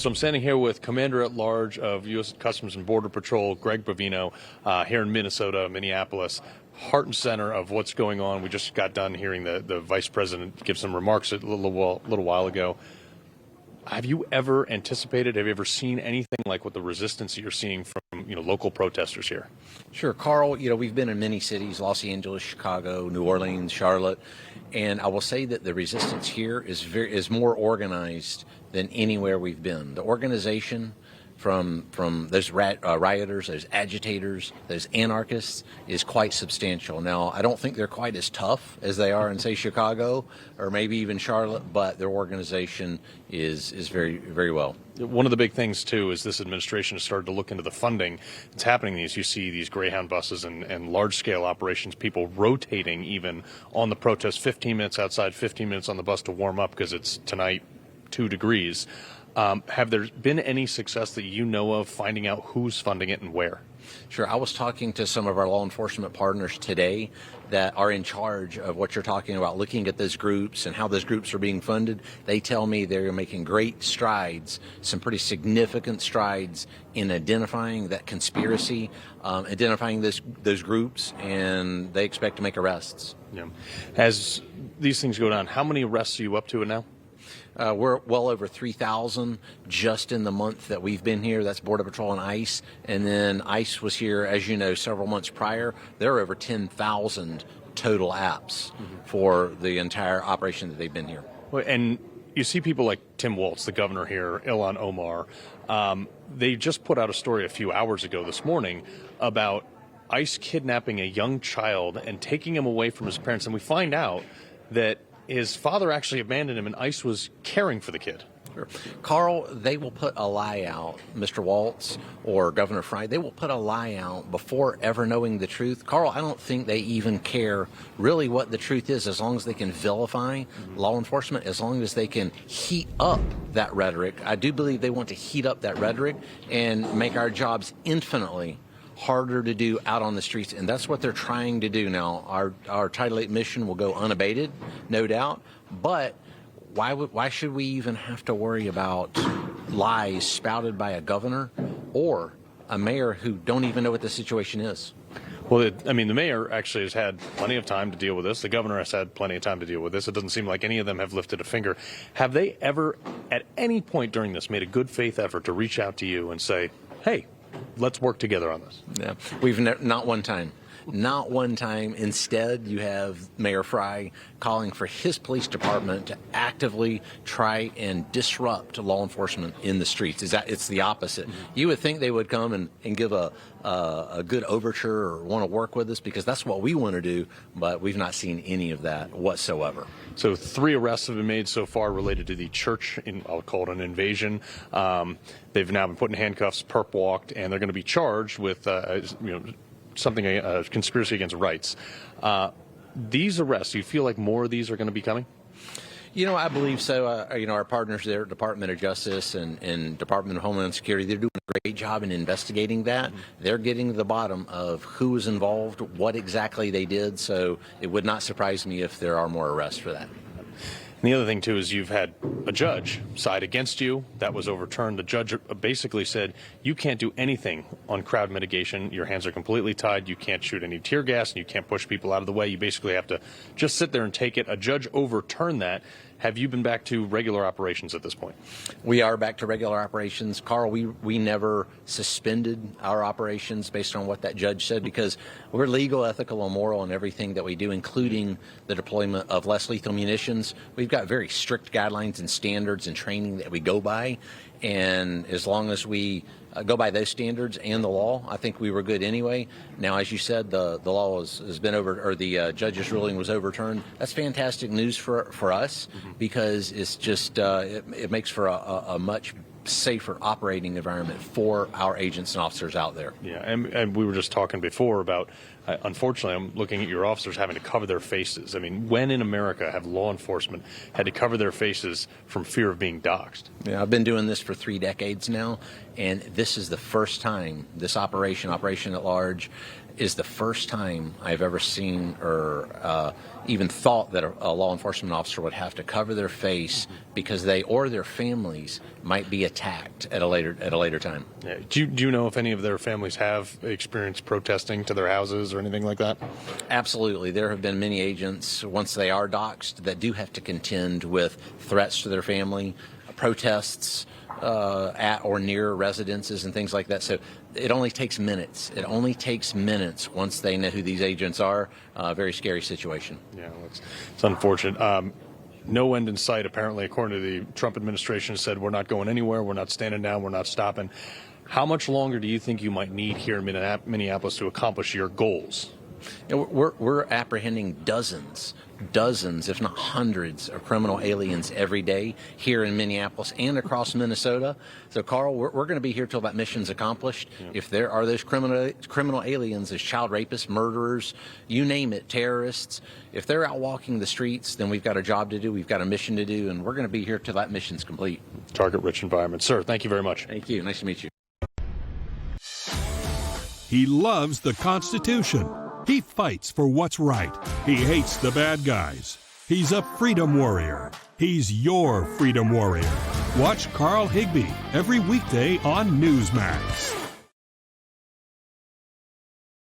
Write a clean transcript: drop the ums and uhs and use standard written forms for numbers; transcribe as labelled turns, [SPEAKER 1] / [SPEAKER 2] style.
[SPEAKER 1] So I'm standing here with Commander at Large of U.S. Customs and Border Patrol, Greg Bovino, here in Minnesota, Minneapolis, heart and center of what's going on. We just got done hearing the Vice President give some remarks a little while ago. Have you ever anticipated, have you ever seen anything like what the resistance that you're seeing from local protesters here?
[SPEAKER 2] Sure, Carl, we've been in many cities, Los Angeles, Chicago, New Orleans, Charlotte, and I will say that the resistance here is more organized than anywhere we've been. The organization from those rioters, those agitators, those anarchists is quite substantial. Now, I don't think they're quite as tough as they are in, say, Chicago or maybe even Charlotte, but their organization is very, very well.
[SPEAKER 1] One of the big things, too, is this administration has started to look into the funding that's happening. You see these Greyhound buses and large-scale operations, people rotating even on the protest, 15 minutes outside, 15 minutes on the bus to warm up because it's tonight 2 degrees. Have there been any success that you know of finding out who's funding it and where?
[SPEAKER 2] Sure. I was talking to some of our law enforcement partners today that are in charge of what you're talking about, looking at those groups and how those groups are being funded. They tell me they're making great strides, some pretty significant strides in identifying that conspiracy, identifying those groups, and they expect to make arrests.
[SPEAKER 1] Yeah. As these things go down, how many arrests are you up to now?
[SPEAKER 2] We're well over 3,000 just in the month that we've been here. That's Border Patrol and ICE. And then ICE was here, as you know, several months prior. There are over 10,000 total apps for the entire operation that they've been here.
[SPEAKER 1] Well, and you see people like Tim Walz, the governor here, Ilhan Omar. They just put out a story a few hours ago this morning about ICE kidnapping a young child and taking him away from his parents. And we find out that his father actually abandoned him, and ICE was caring for the kid.
[SPEAKER 2] Sure. Carl, they will put a lie out, Mr. Walz or Governor Frey, they will put a lie out before ever knowing the truth. Carl, I don't think they even care really what the truth is, as long as they can vilify law enforcement, as long as they can heat up that rhetoric. I do believe they want to heat up that rhetoric and make our jobs infinitely harder to do out on the streets, and that's what they're trying to do now. Our Title 8 mission will go unabated, no doubt, but why should we even have to worry about lies spouted by a governor or a mayor who don't even know what the situation is?
[SPEAKER 1] Well, the mayor actually has had plenty of time to deal with this. The governor has had plenty of time to deal with this. It doesn't seem like any of them have lifted a finger. Have they ever, at any point during this, made a good faith effort to reach out to you and say, hey, let's work together on this?
[SPEAKER 2] Yeah, we've not one time. Not one time. Instead, you have Mayor Frey calling for his police department to actively try and disrupt law enforcement in the streets. It's the opposite. You would think they would come and give a good overture or want to work with us, because that's what we want to do, but we've not seen any of that whatsoever.
[SPEAKER 1] So 3 arrests have been made so far related to the church, I'll call it an invasion. They've now been put in handcuffs, perp walked, and they're going to be charged with something, a conspiracy against rights. These arrests, do you feel like more of these are going to be coming?
[SPEAKER 2] I believe so. Our partners there, Department of Justice and Department of Homeland Security, they're doing a great job in investigating that. They're getting to the bottom of who was involved, what exactly they did, so it would not surprise me if there are more arrests for that.
[SPEAKER 1] And the other thing, too, is you've had a judge side against you. That was overturned. The judge basically said, you can't do anything on crowd mitigation. Your hands are completely tied. You can't shoot any tear gas, and you can't push people out of the way. You basically have to just sit there and take it. A judge overturned that. Have you been back to regular operations at this point?
[SPEAKER 2] We are back to regular operations. Carl, we never suspended our operations based on what that judge said, because we're legal, ethical, and moral in everything that we do, including the deployment of less lethal munitions. We've got very strict guidelines and standards and training that we go by, and as long as we go by those standards and the law, I think we were good anyway. Now, as you said, the law has been the judge's ruling was overturned. That's fantastic news for us, because it's just it makes for a much safer operating environment for our agents and officers out there.
[SPEAKER 1] Yeah, and we were just talking before about, unfortunately, I'm looking at your officers having to cover their faces. I mean, when in America have law enforcement had to cover their faces from fear of being doxxed?
[SPEAKER 2] Yeah, I've been doing this for 3 decades now, and this is the first time this Operation at Large is the first time I've ever seen or even thought that a law enforcement officer would have to cover their face because they or their families might be attacked at a later time.
[SPEAKER 1] Yeah. Do you know if any of their families have experienced protesting to their houses or anything like that?
[SPEAKER 2] Absolutely. There have been many agents, once they are doxxed, that do have to contend with threats to their family, protests at or near residences and things like that. So it only takes minutes. It only takes minutes once they know who these agents are. Very scary situation.
[SPEAKER 1] Yeah, well, it's unfortunate. No end in sight, apparently, according to the Trump administration, said we're not going anywhere, we're not standing down, we're not stopping. How much longer do you think you might need here in Minneapolis to accomplish your goals?
[SPEAKER 2] We're apprehending dozens, if not hundreds, of criminal aliens every day here in Minneapolis and across Minnesota. So, Carl, we're going to be here till that mission's accomplished. Yeah. If there are those criminal aliens, those child rapists, murderers, you name it, terrorists, if they're out walking the streets, then we've got a job to do, we've got a mission to do, and we're going to be here till that mission's complete.
[SPEAKER 1] Target-rich environment. Sir, thank you very much.
[SPEAKER 2] Thank you. Nice to meet you.
[SPEAKER 3] He loves the Constitution. He fights for what's right. He hates the bad guys. He's a freedom warrior. He's your freedom warrior. Watch Carl Higbie every weekday on Newsmax.